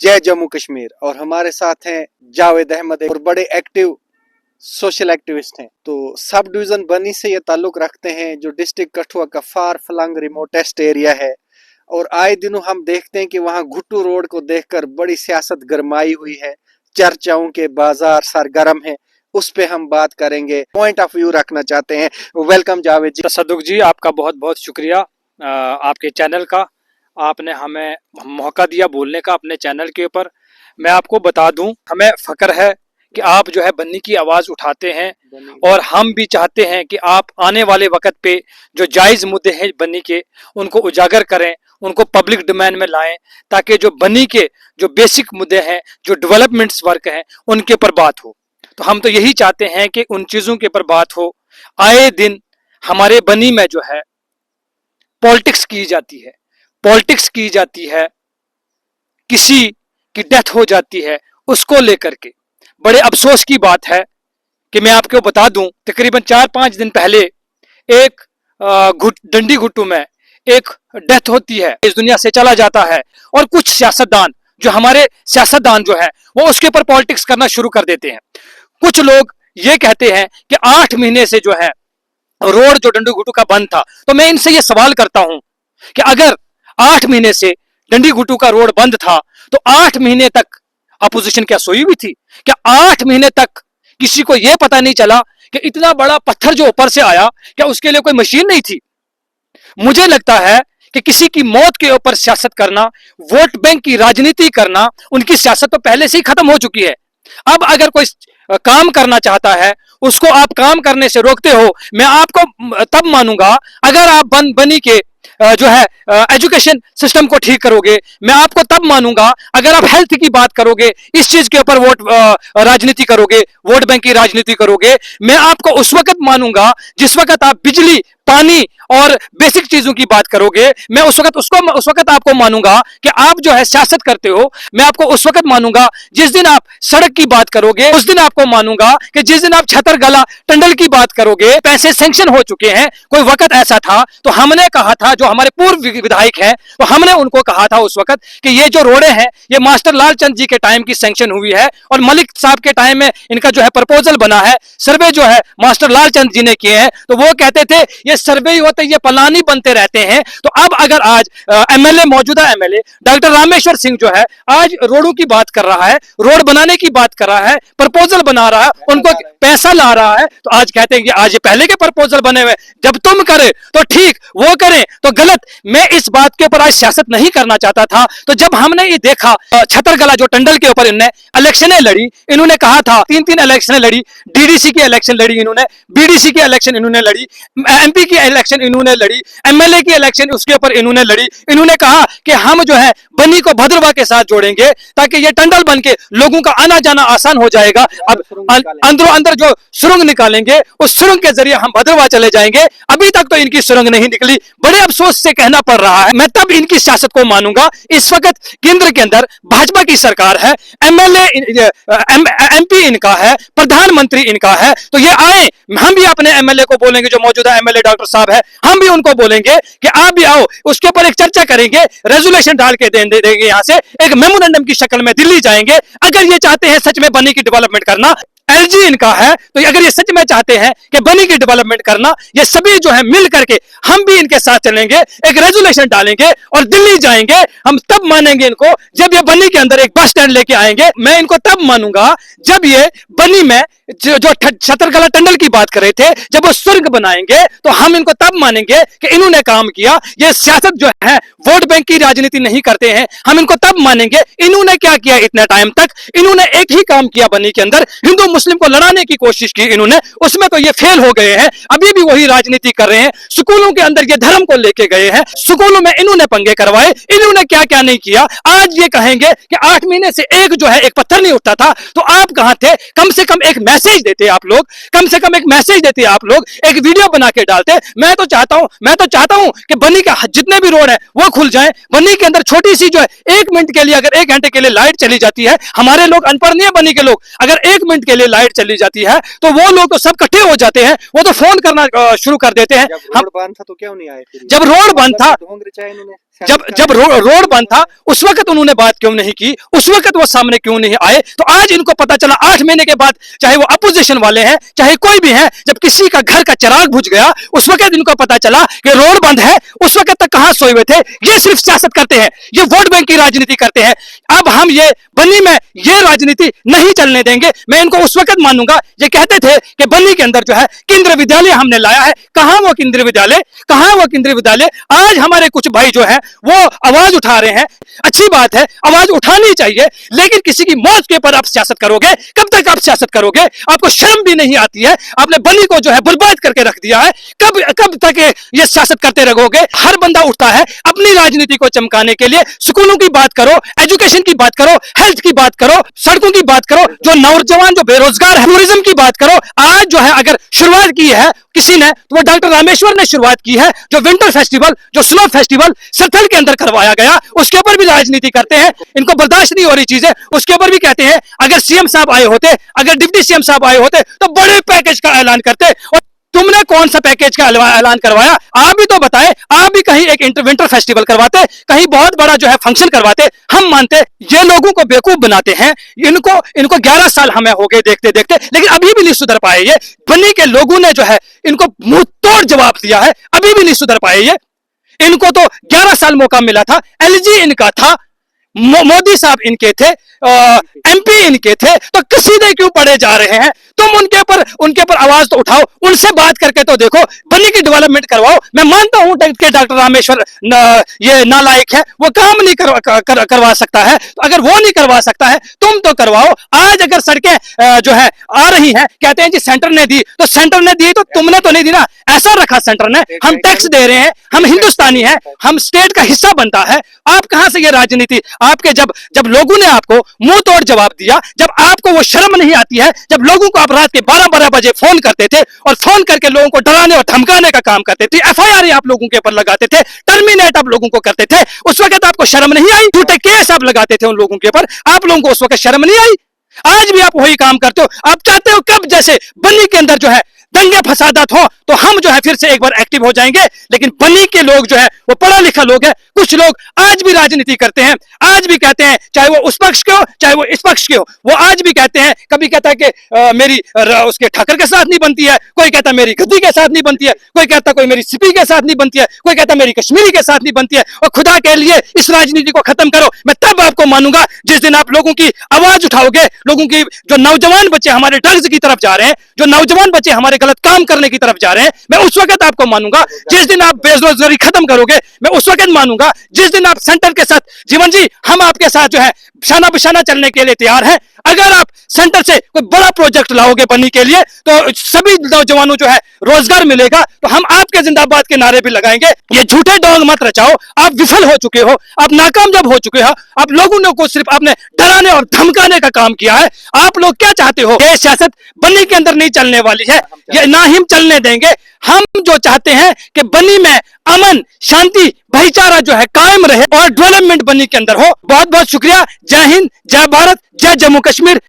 जय जम्मू कश्मीर। और हमारे साथ हैं जावेद अहमद और बड़े एक्टिव सोशल एक्टिविस्ट हैं। तो सब डिवीजन बनी से ये ताल्लुक रखते हैं जो डिस्ट्रिक्ट कठुआ का फार फ्लंग रिमोटेस्ट एरिया है। और आए दिनों हम देखते हैं कि वहाँ घुट्टू रोड को देखकर बड़ी सियासत गरमाई हुई है, चर्चाओं के बाजार सरगर्म है। उस पे हम बात करेंगे, पॉइंट ऑफ व्यू रखना चाहते हैं। वेलकम जावेद जी। तसद्दुक जी, आपका बहुत बहुत शुक्रिया आपके चैनल का। आपने हमें मौका दिया बोलने का अपने चैनल के ऊपर। मैं आपको बता दूं, हमें फक्र है कि आप जो है बन्नी की आवाज उठाते हैं और हम भी चाहते हैं कि आप आने वाले वक्त पे जो जायज मुद्दे हैं बन्नी के, उनको उजागर करें, उनको पब्लिक डोमेन में लाएं, ताकि जो बन्नी के जो बेसिक मुद्दे हैं, जो डेवलपमेंट्स वर्क हैं, उनके ऊपर बात हो। तो हम तो यही चाहते हैं कि उन चीजों के ऊपर बात हो। आए दिन हमारे बन्नी में जो है पॉलिटिक्स की जाती है, किसी की डेथ हो जाती है, उसको लेकर के बड़े अफसोस की बात है कि मैं आपको बता दूं, तकरीबन 4-5 दिन पहले एक डंडी घुट्टू में एक डेथ होती है, इस दुनिया से चला जाता है। और कुछ सियासतदान जो है वो उसके ऊपर पॉलिटिक्स करना शुरू कर देते हैं। कुछ लोग ये कहते हैं कि 8 महीने से जो है रोड जो डंडी घुट्टू का बंद था। तो मैं इनसे ये सवाल करता हूं कि अगर 8 महीने से डंडी घुट्टू का रोड बंद था तो 8 महीने तक अपोजिशन क्या सोई हुई थी? क्या 8 महीने तक किसी को यह पता नहीं चला कि इतना बड़ा पत्थर जो ऊपर से आया, क्या उसके लिए कोई मशीन नहीं थी? मुझे लगता है कि किसी की मौत के ऊपर सियासत करना, वोट बैंक की राजनीति करना, उनकी सियासत तो पहले से ही खत्म हो चुकी है। अब अगर कोई काम करना चाहता है, उसको आप काम करने से रोकते हो। मैं आपको तब मानूंगा अगर आप बनी के जो है एजुकेशन सिस्टम को ठीक करोगे। मैं आपको तब मानूंगा अगर आप हेल्थ की बात करोगे, इस चीज के ऊपर वोट राजनीति करोगे, वोट बैंक की राजनीति करोगे। मैं आपको उस वक्त मानूंगा जिस वक्त आप बिजली, पानी और बेसिक चीजों की बात करोगे। मैं उस वक्त आपको मानूंगा कि आप जो है सियासत करते हो। मैं आपको उस वक्त मानूंगा जिस दिन आप सड़क की बात करोगे। उस दिन आपको मानूंगा कि जिस दिन आप छतरगला टंडल की बात करोगे। पैसे सैंक्शन हो चुके हैं। कोई वक्त ऐसा था तो हमने कहा था, जो हमारे पूर्व विधायक हैं, तो हमने उनको कहा था उस वक्त कि ये जो रोडें हैं ये मास्टर लालचंद जी के टाइम की सैंक्शन हुई है और मलिक साहब के टाइम में इनका जो है प्रपोजल बना है। सर्वे जो है मास्टर लालचंद जी ने किए हैं। तो वो कहते थे ये सर्वे ही होते, ये प्लान बनते रहते हैं। तो अब अगर आज एमएलए, मौजूदा एमएलए डॉक्टर रामेश्वर सिंह जो है आज रोडों की बात कर रहा है, रोड बनाने की बात कर रहा है, प्रपोजल बना रहा है, उनको पैसा ला रहा है, तो आज कहते हैं कि आज ये पहले के प्रपोजल बने हुए। जब तुम करे तो ठीक, वो करें तो गलत। मैं इस बात के ऊपर आज सियासत नहीं करना चाहता था। तो जब हमने ये देखा छतरगला जो टंडल के ऊपर इन्होंने इलेक्शनें लड़ी, इन्होंने कहा था 3-3 इलेक्शनें लड़ी, डीडीसी की इलेक्शन लड़ी इन्होंने, बीडीसी की इलेक्शन इन्होंने लड़ी, एमपी की इलेक्शन इन्होंने लड़ी, एमएलए की इलेक्शन उसके ऊपर इन्होंने लड़ी। इन्होंने कहा कि हम जो है बन्नी को भद्रवा के साथ जोड़ेंगे ताकि ये टंडल बन के लोगों का आना जाना आसान हो जाएगा। अब अंदरों अंदर जो सुरंग निकालेंगे, उस सुरंग के जरिए हम भद्रवा चले जाएंगे। अभी तक तो इनकी सुरंग नहीं निकली, बड़े अफसोस से कहना पड़ रहा है। मैं तब इनकी सियासत को मानूंगा। इस वक्त केंद्र के अंदर भाजपा की सरकार है, एमएलए एमपी इनका है, प्रधानमंत्री इनका है। तो ये आए, हम भी अपने एमएलए को बोलेंगे, जो मौजूदा एमएलए डॉक्टर साहब है, हम भी उनको बोलेंगे कि आप भी आओ, उसके ऊपर एक चर्चा करेंगे, रेजोल्यूशन डाल के देंगे, यहां से एक मेमोरेंडम की शक्ल में दिल्ली जाएंगे। अगर ये चाहते हैं सच में बन्नी की डेवलपमेंट करना, एलजी इनका है, तो अगर ये सच में चाहते हैं कि बन्नी की डेवलपमेंट करना, ये सभी जो है मिल करके हम भी इनके साथ चलेंगे, एक रेजोल्यूशन डालेंगे और दिल्ली जाएंगे। हम तब मानेंगे इनको जब ये बन्नी के अंदर एक बस स्टैंड लेके आएंगे। मैं इनको तब मानूंगा जब ये बन्नी में जो छतरगला टंडल की बात कर रहे थे, जब वो सुरंग बनाएंगे तो हम इनको तब मानेंगे कि इन्होंने काम किया। ये सियासत जो है वोट बैंक की राजनीति नहीं करते हैं, हम इनको तब मानेंगे। इन्होंने क्या किया इतने टाइम तक? इन्होंने एक ही काम किया बन्नी के अंदर, हिंदू मुस्लिम को लड़ाने की कोशिश की इन्होंने, उसमें तो ये फेल हो गए हैं। अभी भी वही राजनीति कर रहे हैं। स्कूलों के अंदर ये धर्म को लेके गए हैं, स्कूलों में इन्होंने पंगे करवाए। इन्होंने क्या क्या नहीं किया। आज ये कहेंगे कि 8 महीने से एक जो है एक पत्थर नहीं उठता था, तो आप कहां थे? कम से कम एक मैसेज देते आप लोग, कम से कम एक मैसेज देते आप लोग, एक वीडियो बना के डालते। मैं तो चाहता हूं कि बन्नी के जितने भी रोड है वो खुल जाएं। बन्नी के अंदर छोटी सी जो है 1 मिनट के लिए, अगर 1 घंटे के लिए लाइट चली जाती है, हमारे लोग अनपढ़ नहीं है बन्नी के लोग, अगर 1 मिनट के लिए लाइट चली जाती है तो वो लोग तो सब इकट्ठे हो जाते हैं, वो तो फोन करना शुरू कर देते हैं। जब रोड बंद था तो क्यों नहीं आए? जब रोड बंद था, जब जब रोड बंद था उस वक्त उन्होंने बात क्यों नहीं की, उस वक्त वो सामने क्यों नहीं आए? तो आज इनको पता चला 8 महीने के बाद, चाहे वो अपोजिशन वाले हैं चाहे कोई भी है, जब किसी का घर का चिराग बुझ गया उस वक्त इनको पता चला कि रोड बंद है, उस वक्त तक कहां सोए हुए थे। ये सिर्फ सियासत करते हैं, ये वोट बैंक की राजनीति करते हैं। अब हम ये बन्नी में ये राजनीति नहीं चलने देंगे। मैं इनको उस वक्त मानूंगा, ये कहते थे कि बन्नी के अंदर जो है केंद्रीय विद्यालय हमने लाया है, कहां वो केंद्रीय विद्यालय, कहां वो केंद्रीय विद्यालय? आज हमारे कुछ भाई जो है वो आवाज उठा रहे हैं, अच्छी बात है, आवाज उठानी चाहिए, लेकिन किसी की मौत के ऊपर आप सियासत करोगे, कब तक आप सियासत करोगे? आपको शर्म भी नहीं आती है? आपने बन्नी को जो है बर्बाद करके रख दिया है, कब कब तक ये सियासत करते रहोगे? हर बंदा उठता है अपनी राजनीति को चमकाने के लिए। स्कूलों की बात करो, एजुकेशन की बात करो, हेल्थ की बात करो, सड़कों की बात करो, जो नौजवान जो बेरोजगार है, टूरिज्म की बात करो। आज जो है अगर शुरुआत की है किसी ने तो वो डॉक्टर रामेश्वर ने शुरुआत की है, जो विंटर फेस्टिवल, जो स्नो फेस्टिवल सरथल के अंदर करवाया गया, उसके ऊपर भी राजनीति करते हैं। इनको बर्दाश्त नहीं हो रही चीजें, उसके ऊपर भी कहते हैं अगर सीएम साहब आए होते, अगर डिप्टी सीएम साहब आए होते तो बड़े पैकेज का ऐलान करते। और तुमने कौन सा पैकेज का ऐलान करवाया? आप भी तो बताएं। आप भी कहीं एक विंटर फेस्टिवल करवाते, कहीं बहुत बड़ा जो है फंक्शन करवाते। हम मानते ये लोगों को बेवकूफ बनाते हैं। इनको 11 साल हमें हो गए देखते देखते, लेकिन अभी भी नहीं सुधर पाए। ये बन्नी के लोगों ने जो है इनको मुंह तोड़ जवाब दिया है, अभी भी नहीं सुधर पाए। ये इनको तो 11 साल मौका मिला था, एलजी इनका था, मोदी साहब इनके थे, एमपी इनके थे, तो कसीदे क्यों पड़े जा रहे हैं? तुम उनके ऊपर आवाज तो उठाओ, उनसे बात करके तो देखो, बन्नी की डेवलपमेंट करवाओ। मैं मानता हूं कि डॉक्टर रामेश्वर ये नालायक है, वो काम नहीं करवा सकता है, तो अगर वो नहीं करवा सकता है तुम तो करवाओ। आज अगर सड़कें जो है आ रही हैं, कहते हैं जी सेंटर ने दी, तो सेंटर ने दी तो तुमने तो नहीं दी ना, ऐसा रखा सेंटर ने। हम टैक्स दे रहे हैं, हम हिंदुस्तानी हैं, हम स्टेट का हिस्सा बनता है। आप कहां से ये राजनीति? आपके जब लोगों ने आपको मुंह तोड़ जवाब दिया, जब आपको वो शर्म नहीं आती है, जब लोगों को आप रात के 12-12 बजे फोन करते थे और फोन करके लोगों को डराने और धमकाने का काम करते थे, एफआईआर आप लोगों के ऊपर लगाते थे, टर्मिनेट आप लोगों को करते थे, उस वक्त आपको शर्म नहीं आई? झूठे केस आप लगाते थे उन लोगों के ऊपर, आप लोगों को उस वक्त शर्म नहीं आई? आज भी आप वही काम करते हो। आप चाहते हो कब जैसे बन्नी के अंदर जो है दंगे फसादात हो तो हम जो है फिर से एक बार एक्टिव हो जाएंगे, लेकिन बन्नी के लोग जो है वो पढ़ा लिखा लोग है। कुछ लोग आज भी राजनीति करते हैं, आज भी कहते हैं, चाहे वो उस पक्ष के हो चाहे वो इस पक्ष के हो, वो आज भी कहते हैं। कभी कहता है कि मेरी उसके ठाकर के साथ नहीं बनती है, कोई कहता मेरी गद्दी के साथ नहीं बनती है, कोई कहता कोई मेरी सिपी के साथ नहीं बनती है, कोई कहता मेरी कश्मीरी के साथ नहीं बनती है। और खुदा के लिए इस राजनीति को खत्म करो। मैं तब आपको मानूंगा जिस दिन आप लोगों की आवाज उठाओगे, लोगों की जो नौजवान बच्चे हमारे ड्रग्स की तरफ जा रहे हैं, जो नौजवान बच्चे हमारे गलत काम करने की तरफ जा रहे हैं, मैं उस वक्त आपको मानूंगा। जिस दिन आप बेरोजगारी खत्म करोगे, मैं उस वक्त मानूंगा। जिस दिन आप सेंटर के साथ, जीवन जी हम आपके साथ जो है शाना बिशाना चलने के लिए तैयार हैं। अगर आप सेंटर से कोई बड़ा प्रोजेक्ट लाओगे बन्नी के लिए तो सभी नौजवानों जो है रोजगार मिलेगा, तो हम आपके जिंदाबाद के नारे भी लगाएंगे। ये झूठे डोंग मत रचाओ, आप विफल हो चुके हो, आप नाकामयाब हो चुके हो। आप लोगों ने को सिर्फ आपने डराने और धमकाने का काम किया है। आप लोग क्या चाहते हो? ये सियासत बन्नी के अंदर नहीं चलने वाली है, ये ना ही हम चलने देंगे। हम जो चाहते हैं कि बन्नी में अमन, शांति, भाईचारा जो है कायम रहे और डेवलपमेंट बन्नी के अंदर हो। बहुत बहुत शुक्रिया। जय हिंद, जय भारत, जय जम्मू कश्मीर।